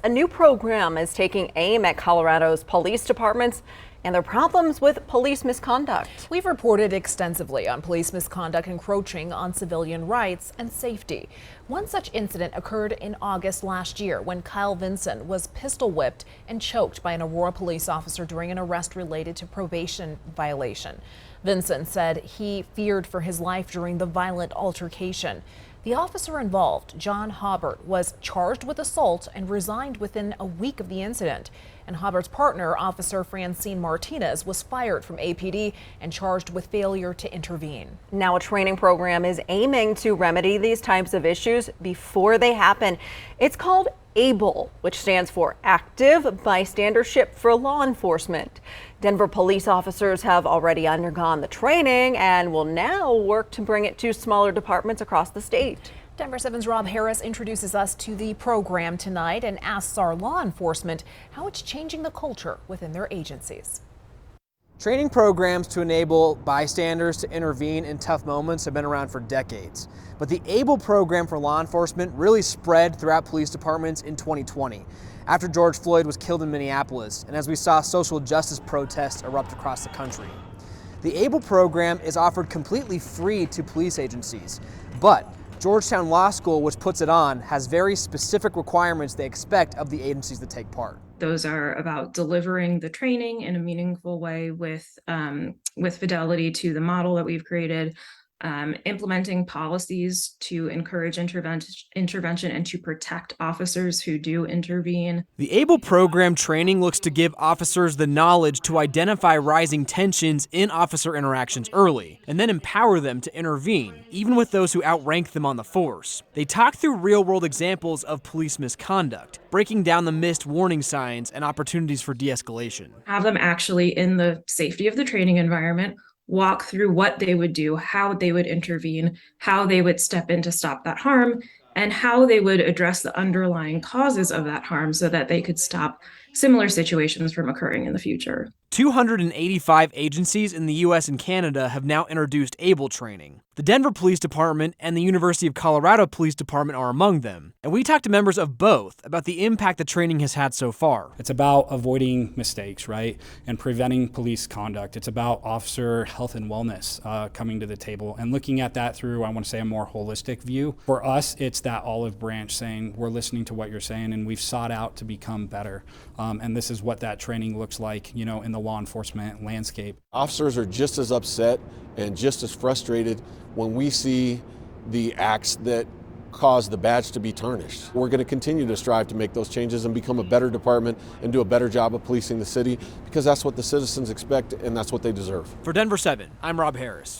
A new program is taking aim at Colorado's police departments and their problems with police misconduct. We've reported extensively on police misconduct encroaching on civilian rights and safety. One such incident occurred in August last year when Kyle Vinson was pistol whipped and choked by an Aurora police officer during an arrest related to probation violation. Vinson said he feared for his life during the violent altercation. The officer involved, John Hobart, was charged with assault and resigned within a week of the incident. And Hobart's partner, Officer Francine Martinez, was fired from APD and charged with failure to intervene. Now a training program is aiming to remedy these types of issues before they happen. It's called ABLE, which stands for Active Bystandership for Law Enforcement. Denver police officers have already undergone the training and will now work to bring it to smaller departments across the state. Denver 7's Rob Harris introduces us to the program tonight and asks our law enforcement how it's changing the culture within their agencies. Training programs to enable bystanders to intervene in tough moments have been around for decades. But the ABLE program for law enforcement really spread throughout police departments in 2020 after George Floyd was killed in Minneapolis and as we saw social justice protests erupt across the country. The ABLE program is offered completely free to police agencies, but Georgetown Law School, which puts it on, has very specific requirements they expect of the agencies that take part. Those are about delivering the training in a meaningful way with fidelity to the model that we've created, implementing policies to encourage intervention and to protect officers who do intervene. The ABLE program training looks to give officers the knowledge to identify rising tensions in officer interactions early, and then empower them to intervene, even with those who outrank them on the force. They talk through real-world examples of police misconduct, breaking down the missed warning signs and opportunities for de-escalation. Have them actually in the safety of the training environment walk through what they would do, how they would intervene, how they would step in to stop that harm, and how they would address the underlying causes of that harm so that they could stop similar situations from occurring in the future. 285 agencies in the U.S. and Canada have now introduced ABLE training. The Denver Police Department and the University of Colorado Police Department are among them, and we talked to members of both about the impact the training has had so far. It's about avoiding mistakes, right, and preventing police conduct. It's about officer health and wellness coming to the table and looking at that through, I want to say, a more holistic view. For us, it's that olive branch saying, we're listening to what you're saying and we've sought out to become better. And this is what that training looks like, you know, in the law enforcement landscape. Officers are just as upset and just as frustrated when we see the acts that cause the badge to be tarnished. We're going to continue to strive to make those changes and become a better department and do a better job of policing the city because that's what the citizens expect and that's what they deserve. For Denver 7, I'm Rob Harris.